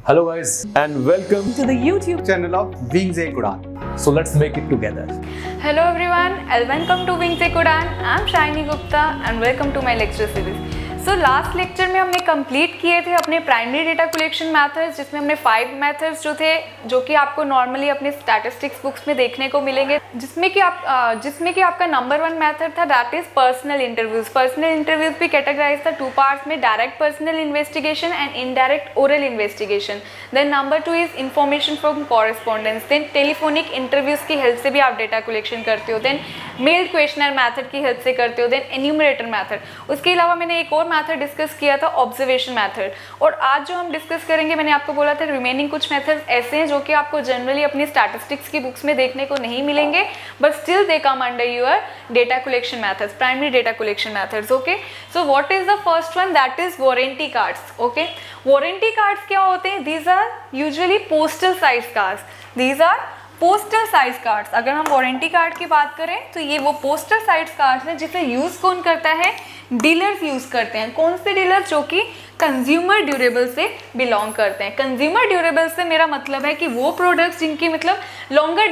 Hello guys and welcome to the YouTube channel of Wings Ek Udan. So let's make it together. Hello everyone and welcome to Wings Ek Udan. I'm Shiny Gupta and welcome to my lecture series. So last lecture में हमने complete किए थे अपने primary data collection methods, जिसमें हमने 5 methods जो थे जो कि आपको नॉर्मली अपने स्टैटिस्टिक्स बुक्स में देखने को मिलेंगे, जिसमें कि आपका नंबर 1 मेथड था that is personal interviews. Personal interviews भी कैटेगराइज था 2 पार्ट्स में, direct personal investigation and indirect oral investigation. Then number 2 is information from correspondence. Then telephonic interviews की हेल्प से भी आप डेटा कलेक्शन करते हो. देन मेल्ड क्वेश्चनर मेथड की हेल्प से करते हो. Then enumerator method. उसके अलावा मैंने एक और मेथड डिस्कस किया था ऑब्जर्वेशन मेथड. और आज जो हम डिस्कस करेंगे, मैंने आपको बोला था रिमेनिंग कुछ मेथड्स ऐसे हैं जो कि आपको जनरली अपनी स्टैटिस्टिक्स की बुक्स में देखने को नहीं मिलेंगे, but still they come under your data collection methods, primary data collection methods. Okay, so what is the first one, that is warranty cards. Okay, warranty cards क्या होते हैं? These are usually postal size cards. These are postal size cards. अगर हम warranty card की बात करें तो ये वो पोस्टल साइज कार्ड्स हैं जिसे यूज कौन करता है? डीलर्स यूज करते हैं. कौन से डीलर्स? जो कि कंज्यूमर ड्यूरेबल से बिलोंग करते हैं. कंज्यूमर ड्यूरेबल से मेरा मतलब है कि वो प्रोडक्ट्स जिनकी मतलब लॉन्गर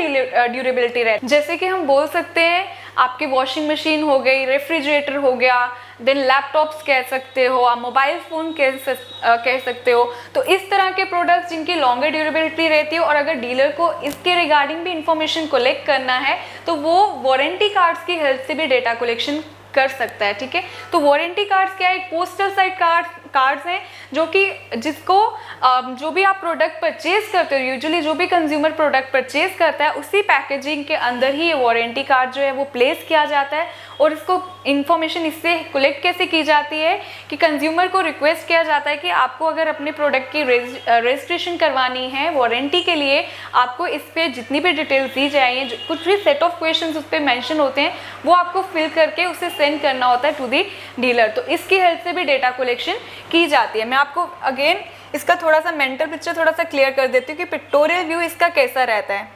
ड्यूरेबिलिटी रहती है. जैसे कि हम बोल सकते हैं आपकी वॉशिंग मशीन हो गई, रेफ्रिजरेटर हो गया, देन लैपटॉप्स कह सकते हो, आप मोबाइल फ़ोन कह सकते हो. तो इस तरह के प्रोडक्ट्स जिनकी लॉन्गर ड्यूरेबिलिटी रहती है और अगर डीलर को इसके रिगार्डिंग भी इंफॉर्मेशन कलेक्ट करना है तो वो वारंटी कार्ड्स की हेल्प से भी डेटा कलेक्शन कर सकता है. ठीक है, तो वारंटी कार्ड्स क्या है? एक पोस्टल साइड कार्ड्स हैं जो कि जिसको जो भी आप प्रोडक्ट परचेज करते हो, यूजुअली जो भी कंज्यूमर प्रोडक्ट परचेज करता है उसी पैकेजिंग के अंदर ही ये वारंटी कार्ड जो है वो प्लेस किया जाता है. और इसको इन्फॉर्मेशन इससे कलेक्ट कैसे की जाती है कि कंज्यूमर को रिक्वेस्ट किया जाता है कि आपको अगर अपने प्रोडक्ट की रजिस्ट्रेशन करवानी है वारंटी के लिए, आपको इस पर जितनी भी डिटेल्स दी जाएंगी, कुछ भी सेट ऑफ क्वेश्चंस उस पर मेंशन होते हैं, वो आपको फिल करके उसे सेंड करना होता है टू दी डीलर. तो इसकी हेल्प से भी डेटा कलेक्शन की जाती है. मैं आपको अगेन इसका थोड़ा सा मेंटल पिक्चर थोड़ा सा क्लियर कर देती हूँ कि पिक्टोरियल व्यू इसका कैसा रहता है.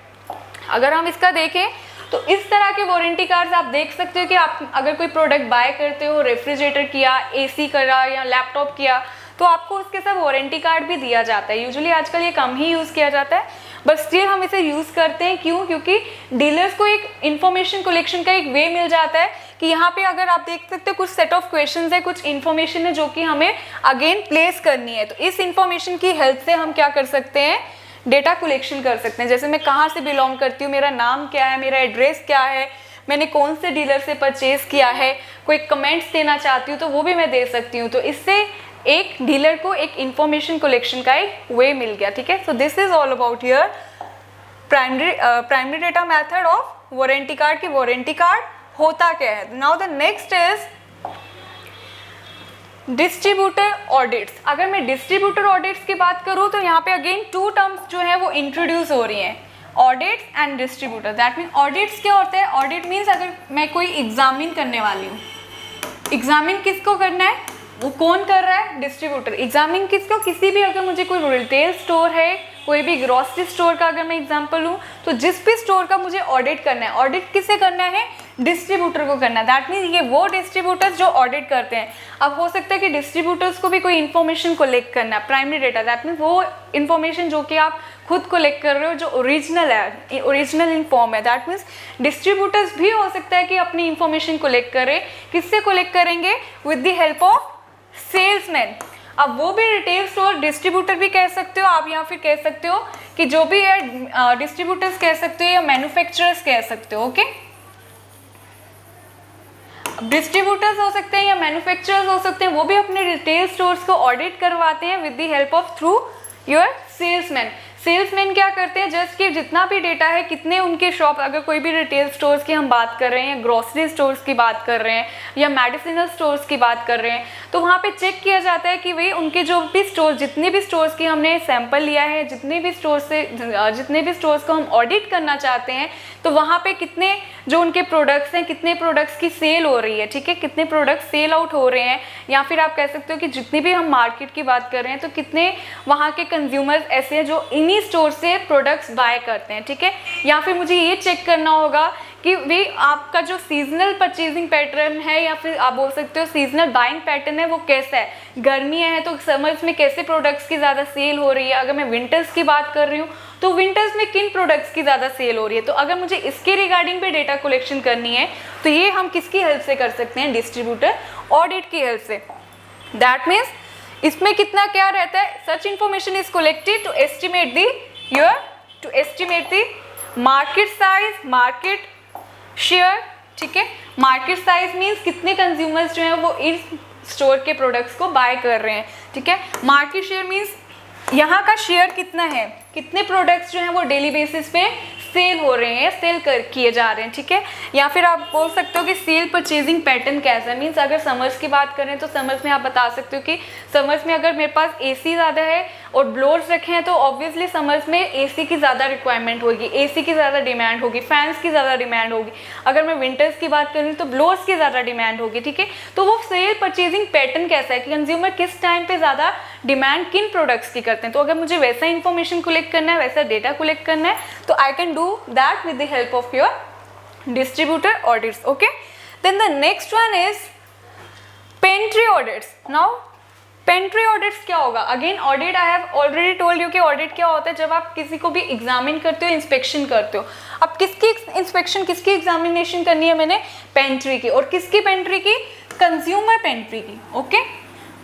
अगर हम इसका देखें तो इस तरह के वारंटी कार्ड्स आप देख सकते हो कि आप अगर कोई प्रोडक्ट बाय करते हो, रेफ्रिजरेटर किया, एसी करा या लैपटॉप किया, तो आपको उसके साथ वारंटी कार्ड भी दिया जाता है. यूजुअली आजकल ये कम ही यूज़ किया जाता है, बट स्टिल हम इसे यूज़ करते हैं. क्यों? क्योंकि डीलर्स को एक इन्फॉर्मेशन कलेक्शन का एक वे मिल जाता है कि यहाँ पे अगर आप देख सकते हो कुछ सेट ऑफ क्वेश्चंस है, कुछ इन्फॉर्मेशन है जो कि हमें अगेन प्लेस करनी है. तो इस इन्फॉर्मेशन की हेल्प से हम क्या कर सकते हैं? डेटा कलेक्शन कर सकते हैं. जैसे मैं कहाँ से बिलोंग करती हूँ, मेरा नाम क्या है, मेरा एड्रेस क्या है, मैंने कौन से डीलर से परचेज किया है, कोई कमेंट्स देना चाहती हूँ तो वो भी मैं दे सकती हूँ. तो इससे एक डीलर को एक इंफॉर्मेशन कलेक्शन का एक वे मिल गया. ठीक है, so this is all about your primary data method of warranty card. की वारंटी कार्ड होता क्या है? Now the next is distributor audits. अगर मैं डिस्ट्रीब्यूटर ऑडिट्स की बात करूँ तो यहाँ पे अगेन 2 टर्म्स जो है वो इंट्रोड्यूस हो रही हैं, audits and distributor. That mean audits क्या होता है? ऑडिट मीन्स अगर मैं कोई एग्जामिन करने वाली हूँ, एग्जामिन किसको करना है? वो कौन कर रहा है? डिस्ट्रीब्यूटर. एग्जामिन किसको? किसी भी, अगर मुझे कोई रिटेल स्टोर है, कोई भी ग्रोसरी स्टोर का अगर मैं एग्जांपल लूँ, तो जिस भी स्टोर का मुझे ऑडिट करना है, ऑडिट किसे करना है? डिस्ट्रीब्यूटर को करना है. दैट मीन्स ये वो डिस्ट्रीब्यूटर्स जो ऑडिट करते हैं. अब हो सकता है कि डिस्ट्रीब्यूटर्स को भी कोई इन्फॉर्मेशन कलेक्ट करना है, प्राइमरी डेटा. दैट मीन्स वो इन्फॉर्मेशन जो कि आप खुद कलेक्ट कर रहे हो, जो ओरिजिनल है, ओरिजिनल इन्फॉर्म है. दैट मीन्स डिस्ट्रीब्यूटर्स भी हो सकता है कि अपनी इन्फॉर्मेशन कलेक्ट करें. किससे कलेक्ट करेंगे? With the help of salesman. अब वो भी रिटेल स्टोर डिस्ट्रीब्यूटर भी कह सकते हो आप, या फिर कह सकते हो कि जो भी है डिस्ट्रीब्यूटर्स कह सकते हो या मैन्युफैक्चरर्स कह सकते हो. ओके, डिस्ट्रीब्यूटर्स हो सकते हैं या मैन्युफैक्चरर्स हो सकते हैं, वो भी अपने रिटेल स्टोर्स को ऑडिट करवाते हैं with the help of through your salesman. Salesman क्या करते हैं? जस्ट कि जितना भी डेटा है, कितने उनके शॉप, अगर कोई भी रिटेल स्टोर्स की हम बात कर रहे हैं, ग्रोसरी स्टोर्स की बात कर रहे हैं या मेडिसिनल स्टोर्स की बात कर रहे हैं, तो वहाँ पे चेक किया जाता है कि भाई उनके जो भी स्टोर, जितने भी स्टोर्स की हमने सैंपल लिया है, जितने भी स्टोर्स को हम ऑडिट करना चाहते हैं, तो वहाँ पे कितने जो उनके प्रोडक्ट्स हैं, कितने प्रोडक्ट्स की सेल हो रही है. ठीक है, कितने प्रोडक्ट्स सेल आउट हो रहे हैं, या फिर आप कह सकते हो कि जितनी भी हम मार्केट की बात कर रहे हैं तो कितने वहाँ के कंज्यूमर्स ऐसे हैं जो इन्हीं स्टोर से प्रोडक्ट्स बाय करते हैं. ठीक है, या फिर मुझे ये चेक करना होगा कि वे आपका जो सीजनल परचेजिंग पैटर्न है या फिर आप बोल सकते हो सीजनल बाइंग पैटर्न है वो कैसा है, गर्मियाँ हैं तो समर्स में कैसे प्रोडक्ट्स की ज़्यादा सेल हो रही है, अगर मैं विंटर्स की बात कर रही हूँ तो विंटर्स में किन प्रोडक्ट्स की ज़्यादा सेल हो रही है। तो अगर मुझे इसके रिगार्डिंग भी डेटा कलेक्शन करनी है तो ये हम किसकी हेल्प से कर सकते हैं, डिस्ट्रीब्यूटर ऑडिट की हेल्प से। दैट मीन्स इसमें कितना क्या रहता है, such information is collected to estimate the market size, market share, ठीक है। मार्केट साइज मीन्स कितने कंज्यूमर्स जो हैं वो इस स्टोर के प्रोडक्ट्स को बाय कर रहे हैं, ठीक है। मार्केट शेयर मीन्स यहाँ का शेयर कितना है, कितने प्रोडक्ट्स जो हैं वो डेली बेसिस पे सेल हो रहे हैं, सेल किए जा रहे हैं, ठीक है। या फिर आप बोल सकते हो कि सेल परचेजिंग पैटर्न कैसा है, मीन्स अगर समर्स की बात करें तो समर्स में आप बता सकते हो कि समर्स में अगर मेरे पास एसी ज़्यादा है और ब्लोअर्स रखे हैं तो ऑब्वियसली समर्स में एसी की ज़्यादा रिक्वायरमेंट होगी, एसी की ज़्यादा डिमांड होगी, फैंस की ज़्यादा डिमांड होगी। अगर मैं विंटर्स की बात करूँ तो ब्लोअर्स की ज़्यादा डिमांड होगी, ठीक है। तो वो सेल परचेजिंग पैटर्न कैसा है कि कंज्यूमर किस टाइम पे ज़्यादा डिमांड किन प्रोडक्ट्स की करते हैं। तो अगर मुझे वैसा इंफॉर्मेशन कलेक्ट करना है, वैसा डेटा कलेक्ट करना है तो I can do that with the help of your distributor audits. Okay, then the next one is pantry audits. Now pantry audits क्या होगा, again audit I have already told you कि audit क्या होता है, जब आप किसी को भी एग्जामिन करते हो, इंस्पेक्शन करते हो। अब किसकी इंस्पेक्शन, किसकी एग्जामिनेशन करनी है मैंने, पेंट्री की। और किसकी पेंट्री की, कंज्यूमर पेंट्री की। ओके,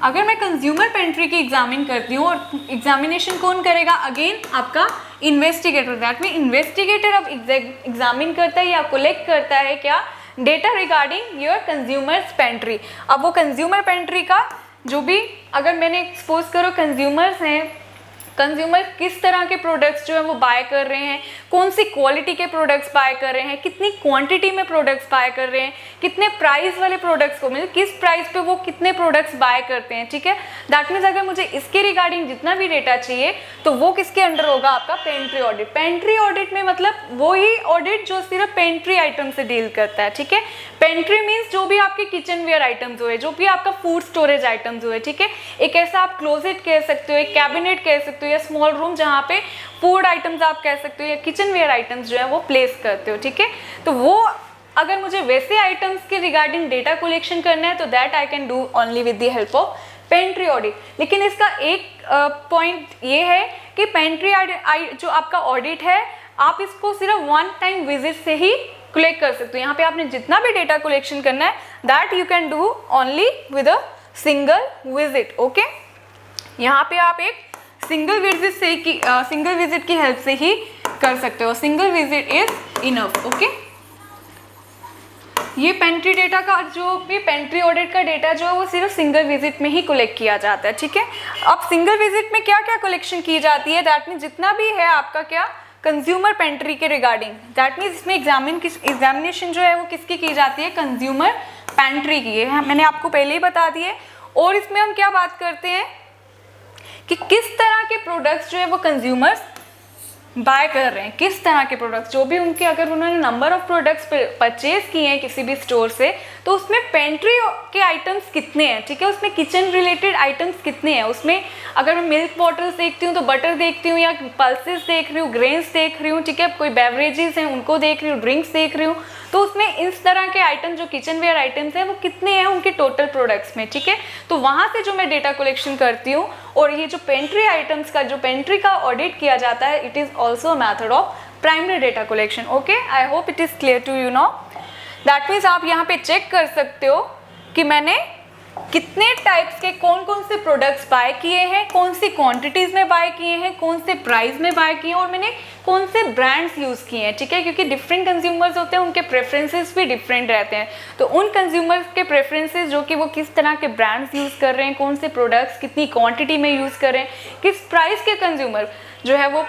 अगर मैं कंज्यूमर पेंट्री की एग्जामिन करती हूँ और एग्जामिनेशन कौन करेगा, अगेन आपका इन्वेस्टिगेटर। दैट मीन इन्वेस्टिगेटर अब एग्जामिन करता है या कलेक्ट करता है क्या, data regarding your consumers pantry. अब वो कंज्यूमर पेंट्री का जो भी, अगर मैंने सपोज करो कंज्यूमर्स हैं, कंज्यूमर किस तरह के प्रोडक्ट्स जो है वो बाय कर रहे हैं, कौन सी क्वालिटी के प्रोडक्ट्स बाय कर रहे हैं, कितनी क्वांटिटी में प्रोडक्ट्स बाय कर रहे हैं, कितने प्राइस वाले प्रोडक्ट्स को, मतलब किस प्राइस पे वो कितने प्रोडक्ट्स बाय करते हैं, ठीक है। दैट मीन्स अगर मुझे इसके रिगार्डिंग जितना भी डेटा चाहिए तो वो किसके अंडर होगा, आपका पेंट्री ऑडिट। पेंट्री ऑडिट में मतलब वो ही ऑडिट जो सिर्फ पेंट्री आइटम से डील करता है, ठीक है। पेंट्री मीन्स जो भी आपके किचन वेयर आइटम्स हुए, जो भी आपका फूड स्टोरेज आइटम्स हुए, ठीक है। एक ऐसा आप क्लोजेट कह सकते हो, एक कैबिनेट कह सकते हो, या स्मॉल रूम जहाँ पे फूड आइटम्स आप कह सकते हो, या किचन वेयर आइटम्स जो है वो प्लेस करते हो, ठीक है। तो वो अगर मुझे वैसे आइटम्स के रिगार्डिंग डेटा कलेक्शन करना है तो that I can do only with the help of pantry audit. लेकिन इसका एक पॉइंट ये है कि पेंट्री जो आपका ऑडिट है, आप इसको सिर्फ वन टाइम विजिट से ही कलेक्ट कर सकते हो। यहाँ पे आपने जितना भी डेटा कलेक्शन करना है that you can do only with a single visit. Okay, यहाँ पे आप एक सिंगल विजिट की हेल्प से ही कर सकते हो। Single visit is enough. Okay, ये पेंट्री डेटा का जो भी पेंट्री ऑडिट का डेटा जो है वो सिर्फ सिंगल विजिट में ही कलेक्ट किया जाता है, ठीक है। अब सिंगल विजिट में क्या क्या कलेक्शन की जाती है, दैट मीन जितना भी है आपका क्या, कंज्यूमर पेंट्री के रिगार्डिंग। दैट मीन्स इसमें एग्जामिनेशन जो है वो किसकी की जाती है, कंज्यूमर पेंट्री की है, मैंने आपको पहले ही बता दिए। और इसमें हम क्या बात करते हैं कि किस तरह के प्रोडक्ट्स जो है वो कंज्यूमर्स बाय कर रहे हैं, किस तरह के प्रोडक्ट्स, जो भी उनके, अगर उन्होंने नंबर ऑफ प्रोडक्ट्स परचेज किए हैं किसी भी स्टोर से तो उसमें पेंट्री के आइटम्स कितने हैं, ठीक है। उसमें किचन रिलेटेड आइटम्स कितने हैं, उसमें अगर मैं मिल्क बॉटल्स देखती हूँ तो बटर देखती हूँ, या पल्सेस देख रही हूँ, ग्रेन्स देख रही हूँ, ठीक है, कोई बेवरेजेस हैं उनको देख रही हूँ, ड्रिंक्स देख रही हूँ, तो उसमें इस तरह के आइटम जो किचन वेयर आइटम्स हैं वो कितने हैं उनके टोटल प्रोडक्ट्स में, ठीक है। तो वहाँ से जो मैं डेटा कलेक्शन करती हूँ, और ये जो पेंट्री आइटम्स का जो पेंट्री का ऑडिट किया जाता है, it is also a method of primary data collection. Okay, I hope it is clear to you now. That means आप यहाँ पे चेक कर सकते हो कि मैंने कितने टाइप्स के कौन कौन से प्रोडक्ट्स बाय किए हैं, कौन सी क्वांटिटीज़ में बाय किए हैं, कौन से प्राइस में बाय किए हैं, और मैंने कौन से ब्रांड्स यूज़ किए हैं, ठीक है। क्योंकि डिफरेंट कंज्यूमर्स होते हैं, उनके प्रेफरेंसेस भी डिफरेंट रहते हैं। तो उन कंज्यूमर्स के प्रेफरेंसेस जो कि वो किस तरह के ब्रांड्स यूज़ कर रहे हैं, कौन से प्रोडक्ट्स कितनी क्वांटिटी में यूज़ कर रहे हैं, किस प्राइस के कंज्यूमर जो है वो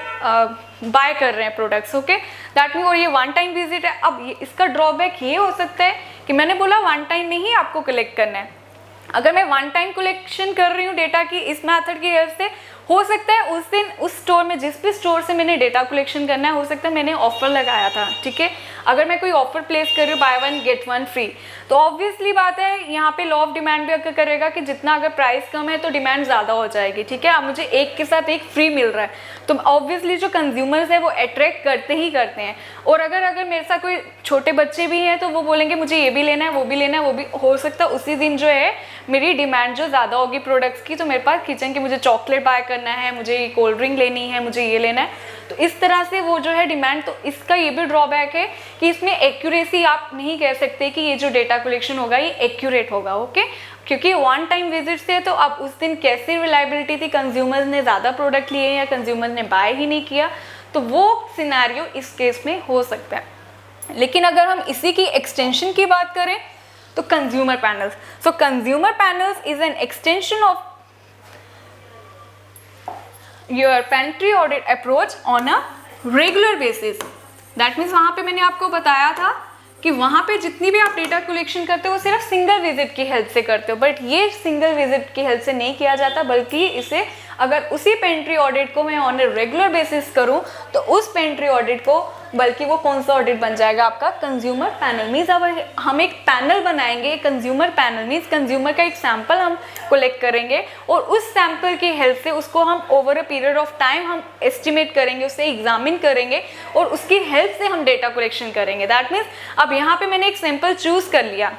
बाय कर रहे हैं प्रोडक्ट्स। ओके, दैट मीन, और ये वन टाइम विजिट है। अब इसका ड्रॉबैक ये हो सकता है कि मैंने बोला वन टाइम में ही आपको कलेक्ट करना है। अगर मैं वन टाइम कलेक्शन कर रही हूँ डेटा की इस मेथड की हेल्प से, हो सकता है उस दिन उस स्टोर में, जिस भी स्टोर से मैंने डेटा कलेक्शन करना है, हो सकता है मैंने ऑफर लगाया था, ठीक है। अगर मैं कोई ऑफर प्लेस कर रही हूँ बाय 1 गेट 1 फ्री, तो ऑब्वियसली बात है यहाँ पे लॉ ऑफ डिमांड भी अगर करेगा कि जितना अगर प्राइस कम है तो डिमांड ज़्यादा हो जाएगी, ठीक है। अब मुझे एक के साथ एक फ्री मिल रहा है, तो ऑब्वियसली जो कंज्यूमर्स है वो अट्रैक्ट करते ही करते हैं। और अगर मेरे साथ कोई छोटे बच्चे भी हैं तो वो बोलेंगे मुझे ये भी लेना है, वो भी लेना है, वो भी, हो सकता है उसी दिन जो है मेरी डिमांड जो ज़्यादा होगी प्रोडक्ट्स की, तो मेरे पास किचन की मुझे चॉकलेट बाय करना है, मुझे कोल्ड ड्रिंक लेनी है, मुझे ये लेना है, तो इस तरह से वो जो है डिमांड। तो इसका ये भी ड्रॉबैक है कि इसमें एक्यूरेसी आप नहीं कह सकते कि ये जो डेटा कलेक्शन होगा ये एक्यूरेट होगा, ओके, क्योंकि वन टाइम विजिट से, तो अब उस दिन कैसी रिलायबिलिटी थी, कंज्यूमर्स ने ज़्यादा प्रोडक्ट लिए या कंज्यूमर ने बाय ही नहीं किया, तो वो सिनेरियो इस केस में हो सकता है। लेकिन अगर हम इसी की एक्सटेंशन की बात करें तो consumer panels, so consumer panels is an extension of your pantry audit approach on a regular basis. That means वहाँ पे मैंने आपको बताया था कि वहाँ पे जितनी भी आप डेटा कलेक्शन करते हो वो सिर्फ सिंगल विजिट की हेल्प से करते हो, बट ये सिंगल विजिट की हेल्प से नहीं किया जाता, बल्कि इसे अगर उसी पेंट्री ऑडिट को मैं ऑन ए रेगुलर बेसिस करूं तो उस पेंट्री ऑडिट को, बल्कि वो कौन सा ऑडिट बन जाएगा आपका कंज्यूमर पैनल। मीन्स अब हम एक पैनल बनाएंगे, कंज्यूमर पैनल मीन्स कंज्यूमर का एक सैंपल हम कलेक्ट करेंगे और उस सैंपल की हेल्प से उसको हम over a period of time हम एस्टिमेट करेंगे, उसे एग्जामिन करेंगे और उसकी हेल्प से हम डेटा कलेक्शन करेंगे। दैट मीन्स अब यहाँ पे मैंने एक सैंपल चूज कर लिया।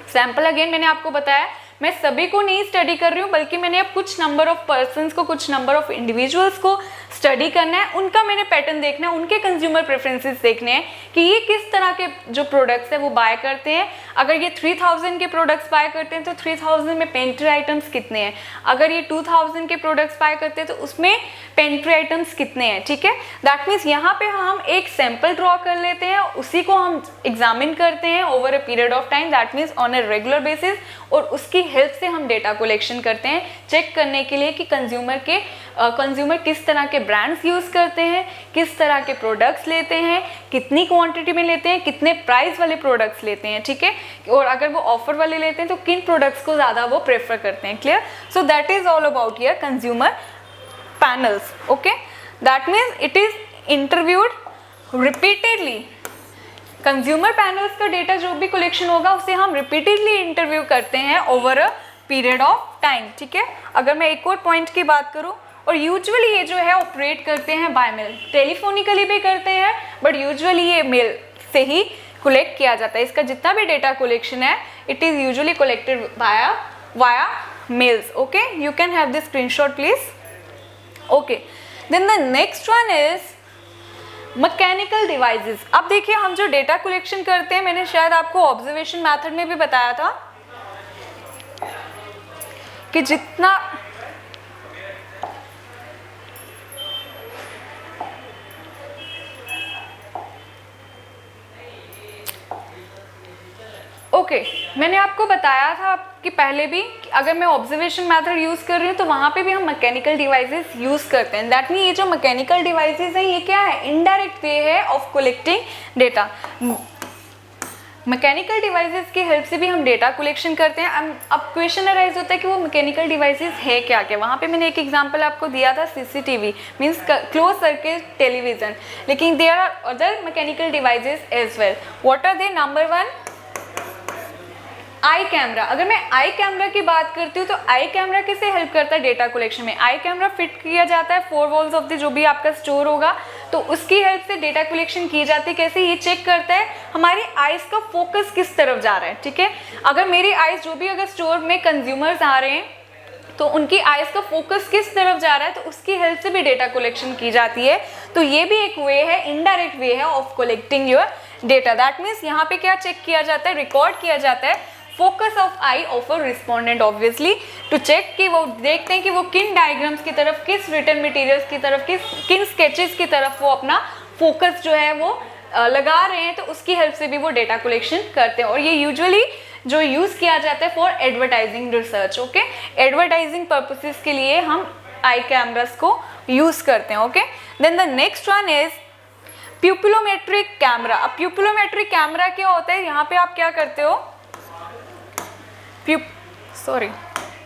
सैंपल अगेन मैंने आपको बताया मैं सभी को नहीं स्टडी कर रही हूँ, बल्कि मैंने अब कुछ नंबर ऑफ पर्सन्स को, कुछ नंबर ऑफ इंडिविजुअल्स को स्टडी करना है, उनका मैंने पैटर्न देखना है, उनके कंज्यूमर प्रेफरेंसेस देखने हैं कि ये किस तरह के जो प्रोडक्ट्स है वो बाय करते हैं। अगर ये 3000 के प्रोडक्ट्स बाय करते हैं तो 3000 में पेंट्री आइटम्स कितने हैं, अगर ये 2000 के प्रोडक्ट्स बाय करते हैं तो उसमें पेंट्री आइटम्स कितने हैं, ठीक है। दैट मीन्स यहाँ पे हम एक सैंपल ड्रॉ कर लेते हैं, उसी को हम एग्जामिन करते हैं over a period of time, that means on a regular basis, और उसकी हेल्प से हम डेटा कलेक्शन करते हैं चेक करने के लिए कि कंज्यूमर किस तरह के ब्रांड्स यूज़ करते हैं, किस तरह के प्रोडक्ट्स लेते हैं, कितनी क्वांटिटी में लेते हैं, कितने प्राइस वाले प्रोडक्ट्स लेते हैं, ठीक है, और अगर वो ऑफर वाले लेते हैं तो किन प्रोडक्ट्स को ज़्यादा वो प्रेफर करते हैं। Clear? So that is all about your consumer panels, okay. That means it is interviewed repeatedly. Consumer panels का डेटा जो भी कलेक्शन होगा उसे हम रिपीटेडली इंटरव्यू करते हैं over a period of time, ठीक है। अगर मैं एक और पॉइंट की बात करूं, और यूजुअली ये जो है ऑपरेट करते हैं बाय मेल, टेलीफोनिकली भी करते हैं, बट यूजुअली ये मेल से ही कलेक्ट किया जाता है। इसका जितना भी डेटा कलेक्शन है it is usually collected via mails, okay. You can have this screenshot please, okay. Then the next one is mechanical devices. अब देखिए हम जो डेटा कलेक्शन करते हैं, मैंने शायद आपको ऑब्जर्वेशन मेथड में भी बताया था कि जितना मैंने आपको बताया था कि पहले भी कि अगर मैं ऑब्जर्वेशन मेथड यूज़ कर रही हूँ तो वहाँ पे भी हम मैकेनिकल डिवाइसेस यूज़ करते हैं। दैट मीन ये जो मैकेनिकल डिवाइसेस हैं ये क्या है, इनडायरेक्ट वे है of collecting data. Mechanical devices की हेल्प से भी हम डेटा कलेक्शन करते हैं। अब क्वेश्चन अराइज होता है कि वो मैकेनिकल डिवाइसेस है क्या क्या। वहाँ पे मैंने एक एग्जांपल आपको दिया था CCTV means closed circuit television, लेकिन there are other mechanical devices as well. What are they? Number 1 eye camera. अगर मैं आई कैमरा की बात करती हूँ तो आई कैमरा किसे हेल्प करता है डेटा कलेक्शन में? आई कैमरा फिट किया जाता है 4 वॉल्स ऑफ द जो भी आपका स्टोर होगा, तो उसकी हेल्प से डेटा कलेक्शन की जाती है। कैसे? ये चेक करता है हमारी आइज का फोकस किस तरफ जा रहा है, ठीक है। अगर मेरी आइज जो भी अगर स्टोर में कंज्यूमर्स आ रहे हैं तो उनकी आइज का फोकस किस तरफ जा रहा है, तो उसकी हेल्प से भी डेटा कलेक्शन की जाती है। तो ये भी एक वे है, इनडायरेक्ट वे है of collecting your data. That means यहाँ पे क्या चेक किया जाता है, रिकॉर्ड किया जाता है focus of eye of a respondent, obviously to check कि वो देखते हैं कि वो किन डायग्राम्स की तरफ, किस रिटर्न मटेरियल्स की तरफ, किन स्केचेस की तरफ वो अपना फोकस जो है वो लगा रहे हैं, तो उसकी हेल्प से भी वो डेटा कलेक्शन करते हैं। और ये यूजुअली जो यूज़ किया जाता है for advertising research, okay. Advertising purposes के लिए हम आई कैमरास को यूज़ करते हैं, okay. Then the next one is pupillometric camera. अब प्यूपिलोमेट्रिक कैमरा क्या होता है? यहाँ पे आप क्या करते हो,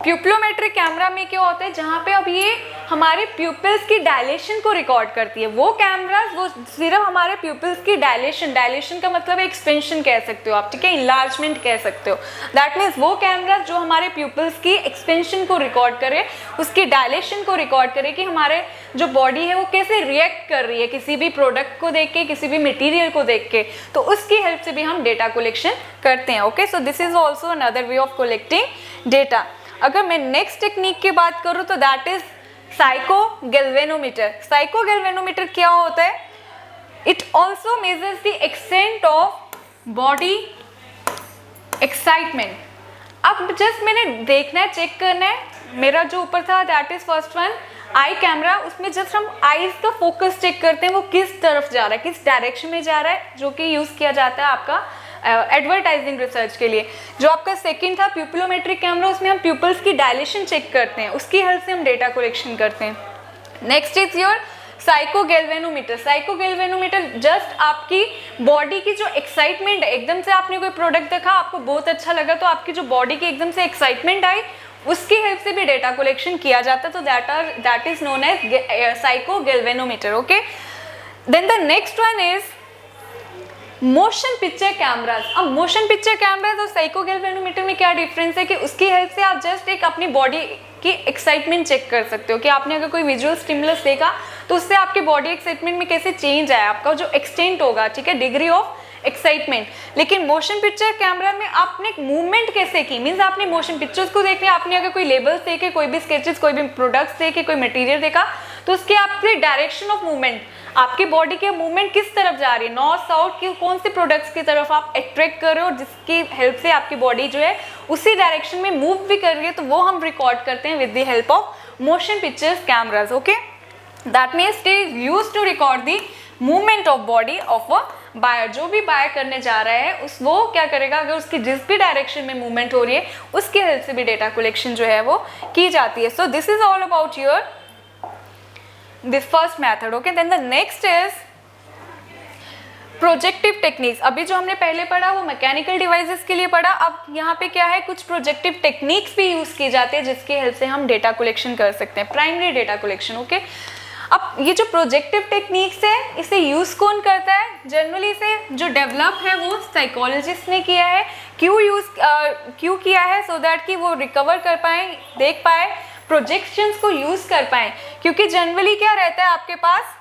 प्यूपिलोमेट्रिक कैमरा में क्या होता है, जहाँ पे अब ये हमारे प्यूपिल्स की डायलेशन को रिकॉर्ड करती है। वो कैमराज वो सिर्फ हमारे प्यूपिल्स की डायलेशन का मतलब एक्सपेंशन कह सकते हो आप, ठीक है, इनलार्जमेंट कह सकते हो। दैट मीन्स वो कैमराज जो हमारे प्यूपिल्स की एक्सपेंशन को रिकॉर्ड करे, उसकी डायलेशन को रिकॉर्ड करे कि हमारे जो बॉडी है वो कैसे रिएक्ट कर रही है किसी भी प्रोडक्ट को देख के, किसी भी मटेरियल को देख के, तो उसकी हेल्प से भी हम डेटा कलेक्शन करते हैं। Okay, so this is also another way of collecting data. अगर मैं नेक्स्ट टेक्निक की बात करूँ तो that is psycho galvanometer. Psycho galvanometer क्या होता है? It also measures the extent of body excitement. अब जस्ट मैंने देखना है, चेक करना है, मेरा जो ऊपर था that is first one I camera, उसमें जस्ट हम आईज का फोकस चेक करते हैं वो किस तरफ जा रहा है, किस डायरेक्शन में जा रहा है, जो कि यूज़ किया जाता है आपका एडवर्टाइजिंग रिसर्च के लिए। जो आपका सेकंड था प्यूपिलोमेट्रिक कैमरा, उसमें हम प्यूपल्स की डायलेशन चेक करते हैं, उसकी हेल्प से हम डेटा कलेक्शन करते हैं। Next is your psycho galvanometer. Psycho galvanometer just आपकी बॉडी की जो एक्साइटमेंट है, एकदम से आपने कोई प्रोडक्ट देखा, आपको बहुत अच्छा लगा, तो आपकी जो बॉडी की एकदम से एक्साइटमेंट आई, उसकी हेल्प से भी डेटा कलेक्शन किया जाता है। तो that is known as psycho galvanometer. Okay, then the next one is motion picture cameras. अब मोशन पिक्चर कैमराज और साइको गैल्वेनोमीटर में क्या डिफरेंस है कि उसकी हेल्प से आप जस्ट एक अपनी बॉडी की एक्साइटमेंट चेक कर सकते हो कि आपने अगर कोई विजुअल स्टिमुलस देखा तो उससे आपकी बॉडी एक्साइटमेंट में कैसे चेंज आया, आपका जो एक्सटेंट होगा, ठीक है, डिग्री ऑफ एक्साइटमेंट। लेकिन मोशन पिक्चर कैमरा में आपने मूवमेंट कैसे की, मीन्स आपने मोशन पिक्चर्स को देखने, आपने अगर कोई लेबल्स देखे, कोई भी स्केचेस, कोई भी प्रोडक्ट्स देखे, कोई मटेरियल देखा, तो उसके आपके डायरेक्शन ऑफ मूवमेंट, आपकी बॉडी के मूवमेंट किस तरफ जा रही है, नॉर्थ साउथ की कौन से प्रोडक्ट्स की तरफ आप अट्रैक्ट कर रहे हो, जिसकी हेल्प से आपकी बॉडी जो है उसी डायरेक्शन में मूव भी कर रही है, तो वो हम रिकॉर्ड करते हैं with the help of motion pictures cameras. Okay, that means it is used to record the movement of body of a buyer. जो भी बायर करने जा रहा है उस वो क्या करेगा, अगर उसकी जिस भी डायरेक्शन में मूवमेंट हो रही है उसकी हेल्प से भी डेटा कलेक्शन जो है वो की जाती है। So this is all about your this first method. Okay, then the next is projective techniques. अभी जो हमने पहले पढ़ा वो मैकेनिकल डिवाइसेस के लिए पढ़ा, अब यहाँ पे क्या है, कुछ प्रोजेक्टिव टेक्निक्स भी यूज की जाती है जिसकी हेल्प से हम डेटा कलेक्शन कर सकते हैं, प्राइमरी डेटा कलेक्शन। ओके, अब ये जो प्रोजेक्टिव टेक्निक्स है इसे यूज कौन करता है? जनरली इसे जो डेवलप है वो साइकोलॉजिस्ट ने किया है। क्यों किया है? सो दैट कि वो रिकवर कर पाए, देख पाए, प्रोजेक्शंस को यूज कर पाए। क्योंकि जनरली क्या रहता है आपके पास,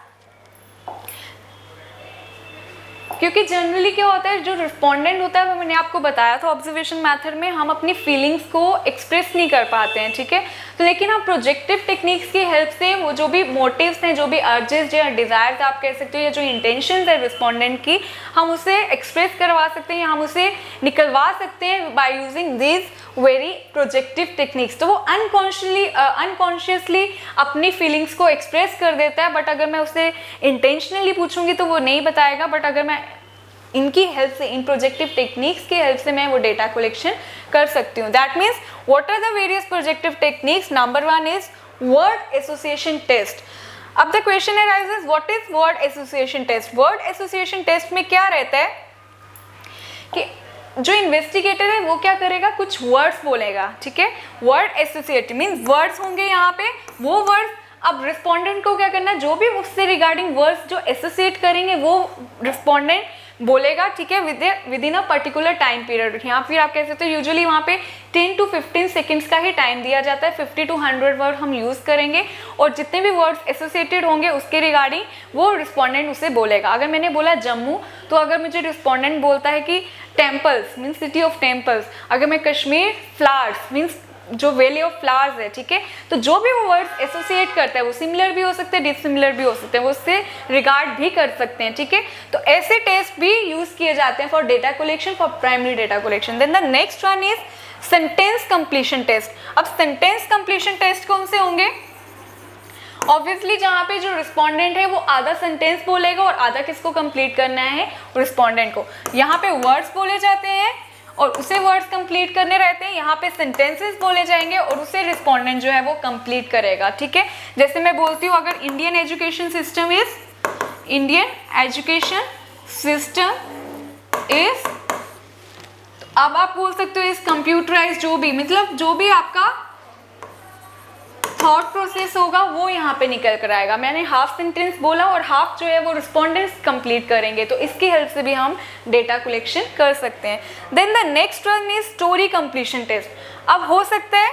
क्योंकि जनरली क्या होता है, जो रिस्पोंडेंट होता है वो मैंने आपको बताया था ऑब्जर्वेशन मेथड में हम अपनी फीलिंग्स को एक्सप्रेस नहीं कर पाते हैं, ठीक है। तो लेकिन हम प्रोजेक्टिव टेक्निक्स की हेल्प से वो जो भी मोटिव्स हैं, जो भी अर्जेस या डिज़ायर्स आप कह सकते हो, या जो इंटेंशंस है रिस्पोंडेंट की, हम उसे एक्सप्रेस करवा सकते हैं, हम उसे निकलवा सकते हैं by using this very projective techniques. तो वो अनकॉन्शियसली अपनी फीलिंग्स को एक्सप्रेस कर देता है, बट अगर मैं उसे इंटेंशनली पूछूंगी तो वो नहीं बताएगा। बट अगर मैं इनकी हेल्प से, इन प्रोजेक्टिव टेक्निक्स की हेल्प से मैं वो डेटा कलेक्शन कर सकती हूँ। That means what are the various projective techniques? Number one is word association test. अब the question arises, what is word association test? Word association test में क्या रहता है कि जो इन्वेस्टिगेटर है वो क्या करेगा, कुछ वर्ड्स बोलेगा, ठीक है। वर्ड एसोसिएट मीन्स वर्ड्स होंगे यहाँ पे, वो वर्ड्स अब रिस्पोंडेंट को क्या करना है, जो भी उससे रिगार्डिंग वर्ड्स जो एसोसिएट करेंगे वो रिस्पोंडेंट बोलेगा, ठीक है, with in a particular time period. यहाँ फिर आप कह सकते हो यूजुअली वहाँ पे 10 to 15 सेकेंड्स का ही टाइम दिया जाता है। 50 to 100 वर्ड हम यूज़ करेंगे और जितने भी वर्ड्स एसोसिएटेड होंगे उसके रिगार्डिंग वो रिस्पोंडेंट उसे बोलेगा। अगर मैंने बोला जम्मू, तो अगर मुझे रिस्पोंडेंट बोलता है कि temples means city of temples, अगर मैं कश्मीर फ्लावर्स मीन्स जो वैली ऑफ फ्लावर्स है, ठीक है। तो जो भी वो वर्ड्स एसोसिएट करता है वो सिमिलर भी हो सकते हैं, डिसिमिलर भी हो सकते हैं, वो उससे रिगार्ड भी कर सकते हैं, ठीक है। तो ऐसे टेस्ट भी यूज किए जाते हैं for data collection, for primary data collection. Then the next one is sentence completion test. अब सेंटेंस कंप्लीशन टेस्ट कौन से होंगे? ऑब्वियसली जहाँ पे जो रिस्पोंडेंट है वो आधा सेंटेंस बोलेगा और आधा किसको कंप्लीट करना है, रिस्पोंडेंट को। यहाँ पे वर्ड्स बोले जाते हैं और उसे वर्ड्स कंप्लीट करने रहते हैं, यहाँ पे सेंटेंसेस बोले जाएंगे और उसे रिस्पोंडेंट जो है वो कंप्लीट करेगा, ठीक है। जैसे मैं बोलती हूँ अगर इंडियन एजुकेशन सिस्टम इज तो अब आप बोल सकते हो इस कंप्यूटराइज, जो भी मतलब जो भी आपका थॉट प्रोसेस होगा वो यहाँ पे निकल कर आएगा। मैंने हाफ सेंटेंस बोला और हाफ जो है वो रिस्पॉन्डेंट्स कंप्लीट करेंगे, तो इसकी हेल्प से भी हम डेटा कलेक्शन कर सकते हैं। Then the next one is story completion test. अब हो सकता है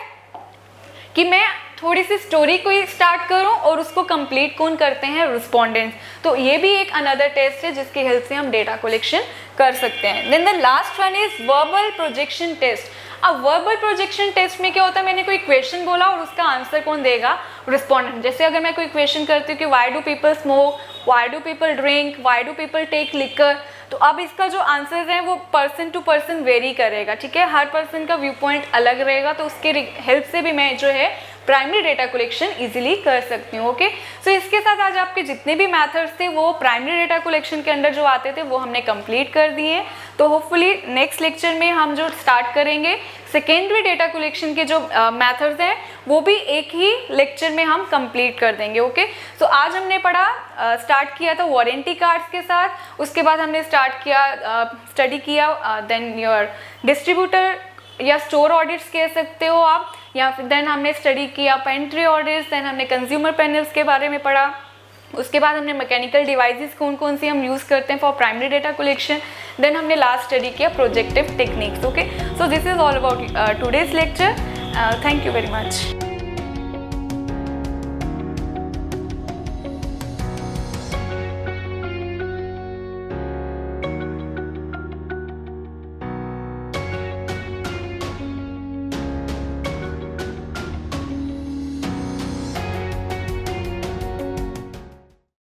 कि मैं थोड़ी सी स्टोरी को ही स्टार्ट करूं और उसको कंप्लीट कौन करते हैं, रिस्पॉन्डेंट्स। तो ये भी एक अनदर टेस्ट है जिसकी हेल्प से हम डेटा कलेक्शन कर सकते हैं। Then the last one is verbal projection test. अब वर्बल प्रोजेक्शन टेस्ट में क्या होता है, मैंने कोई क्वेश्चन बोला और उसका आंसर कौन देगा, रिस्पॉन्डेंट। जैसे अगर मैं कोई क्वेश्चन करती हूँ कि why do people smoke, why do people drink, why do people take liquor, तो अब इसका जो आंसर है वो पर्सन टू पर्सन वेरी करेगा, ठीक है, हर पर्सन का व्यू पॉइंट अलग रहेगा। तो उसके हेल्प से भी मैं जो है प्राइमरी डेटा कलेक्शन इजीली कर सकती हूँ। ओके, सो इसके साथ आज आपके जितने भी मेथड्स थे वो प्राइमरी डेटा कलेक्शन के अंडर जो आते थे वो हमने कंप्लीट कर दिए। तो होपफुली नेक्स्ट लेक्चर में हम जो स्टार्ट करेंगे सेकेंडरी डेटा कलेक्शन के जो मेथड्स हैं वो भी एक ही लेक्चर में हम कंप्लीट कर देंगे। ओके, सो आज हमने पढ़ा स्टार्ट किया था वारंटी कार्ड्स के साथ, उसके बाद हमने स्टार्ट किया स्टडी किया देन योर डिस्ट्रीब्यूटर या स्टोर ऑडिट्स कह सकते हो आप, या फिर देन हमने स्टडी किया पेंट्री ऑडिट्स, देन हमने कंज्यूमर पैनल्स के बारे में पढ़ा, उसके बाद हमने मैकेनिकल डिवाइसेस कौन कौन सी हम यूज़ करते हैं for primary data collection, then हमने लास्ट स्टडी किया projective techniques. Okay, so this is all about today's lecture. Thank you very much.